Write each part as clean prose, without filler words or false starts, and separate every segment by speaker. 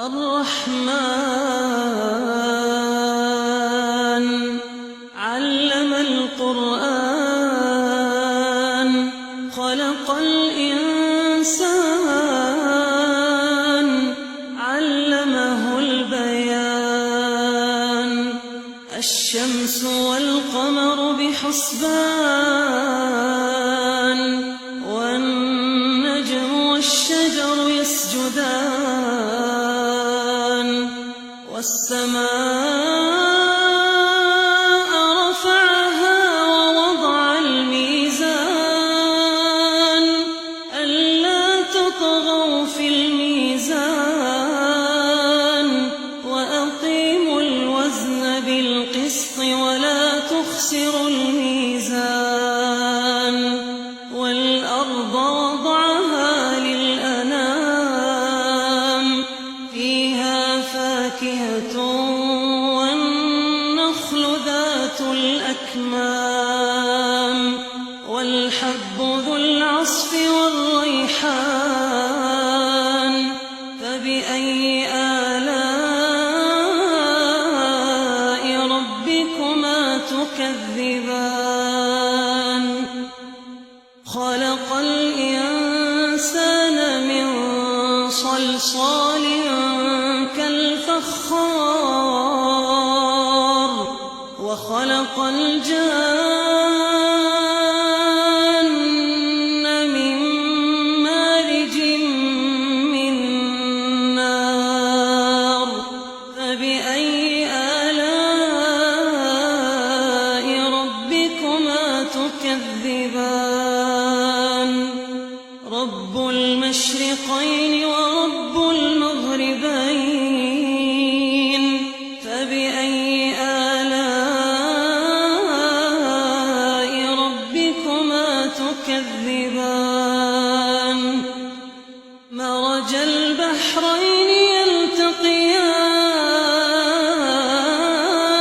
Speaker 1: الرحمن علم القرآن خلق الإنسان علمه البيان الشمس والقمر بحسبان والنجم والشجر يسجدان والسماء رفعها ووضع الميزان ألا تطغوا في الميزان وأقيموا الوزن بالقسط ولا تخسروا الميزان والأرض وضعها للأنام فيها فاكهة والنخل ذات الأكمام والحب ذو العصف والريحان فبأي آلاء ربكما تكذبان خلق الإنسان من صلصال كالفخار وخلق الجان من مارج من نار فبأي آلاء ربكما تكذبان رب المشرقين ورب المغربين فبأي آلاء ربكما تكذبان مرج البحرين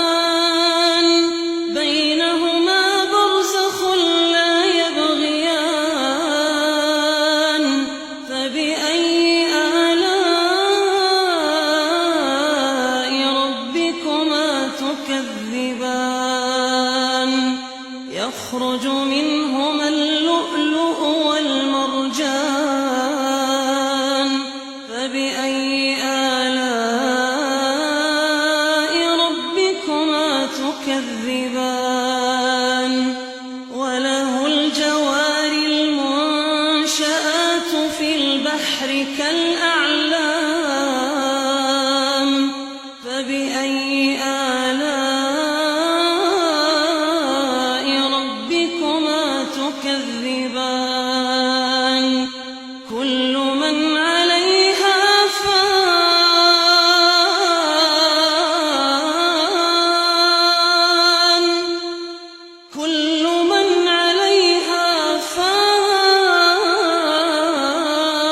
Speaker 1: يلتقيان بينهما برزخ لا يبغيان فبأي آلاء ربكما تكذبان يخرج منهما اللؤلؤ والمرجان فبأي آلاء ربكما تكذبان وله الجوار المنشآت في البحر كالأعلام فبأي آلاء ربكما تكذبان كل من عليها فان كل من عليها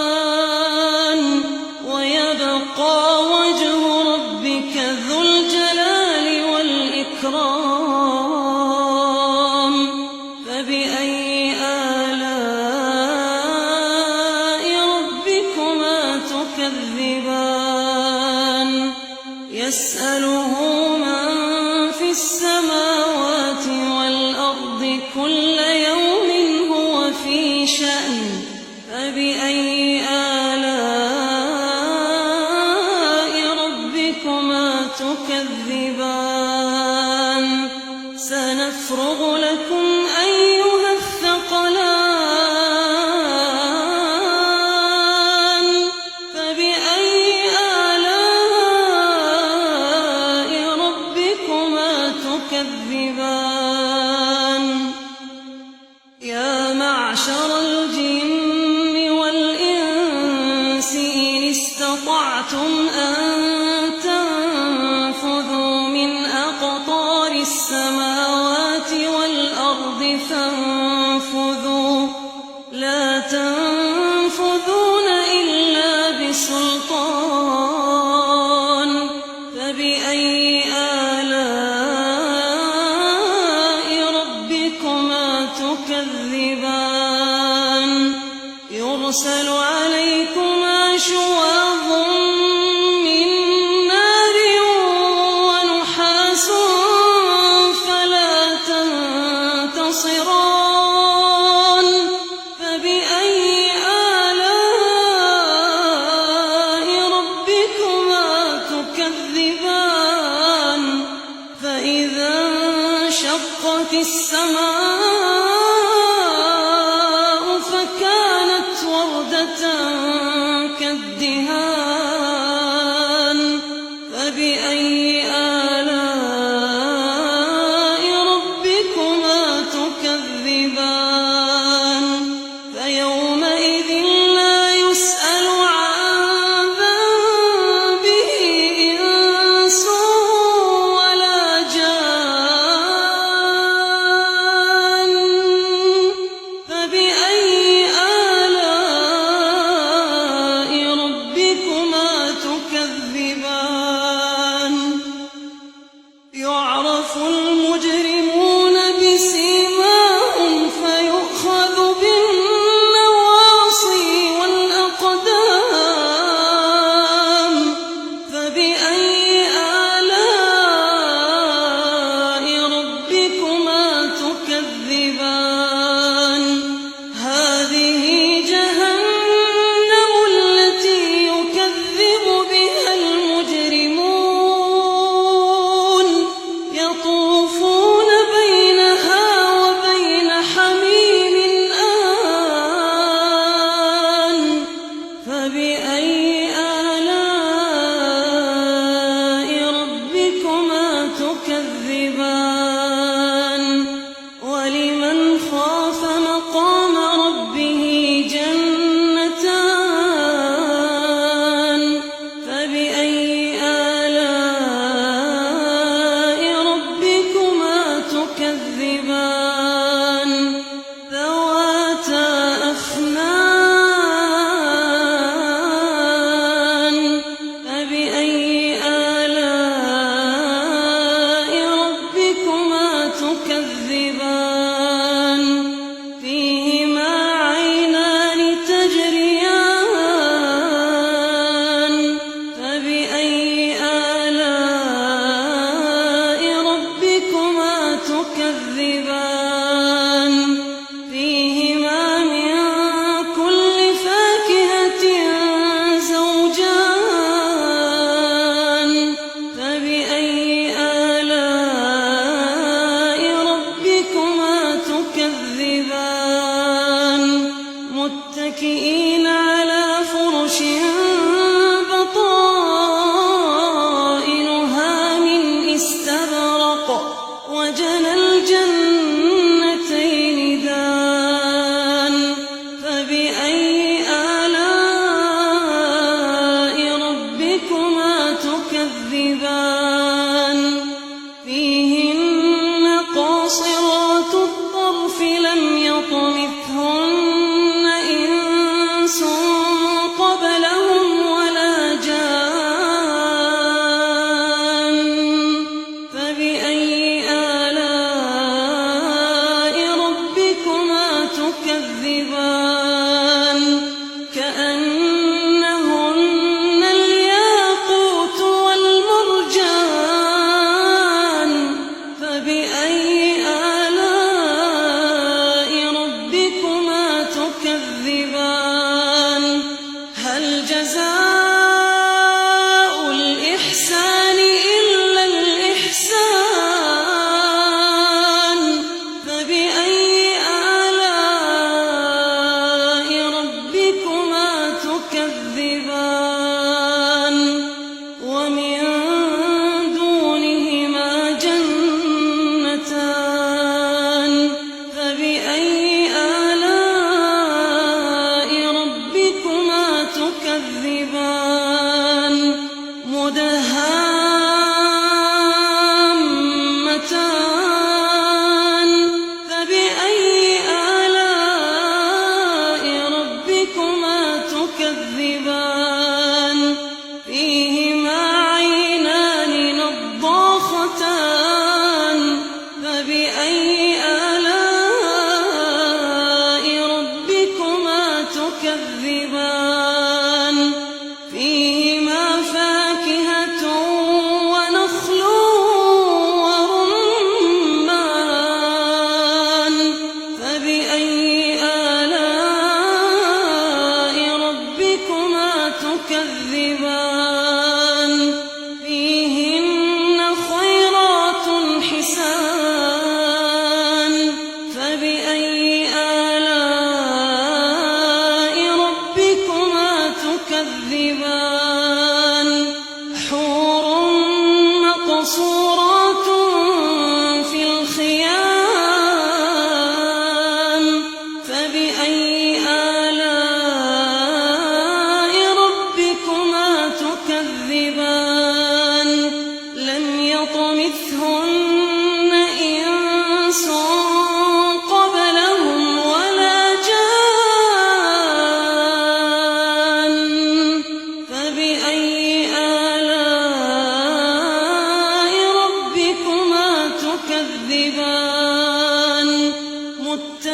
Speaker 1: فان ويبقى وجه ربك ذو الجلال والإكرام فبأي آلاء ربكما تكذبان يسأله من في السماوات والأرض كل يوم هو في شأن فبأي آلاء ربكما تكذبان سنفرغ لكم أيها الثقلان فبأي آلاء ربكما تكذبان يا معشر الجن والإنس إن استطعتم أن تنفذوا من أقطار السماوات والأرض فانفذوا لا تنفذون إلا بسلطان فبأي آلاء ربكما تكذبان يرسل عليكما شواظ من السماء فكانت وردة كالدهان فبأي آلاء ربكما تكذبان فيومئذ لا يسأل عن ذنبه إنس ولا جان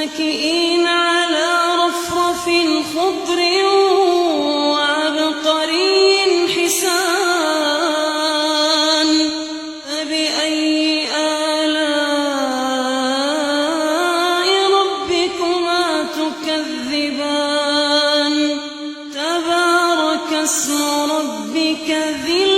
Speaker 1: متكئين على رفرف خضر وعبقري حسان فبأي آلاء ربكما تكذبان تبارك اسم ربك ذي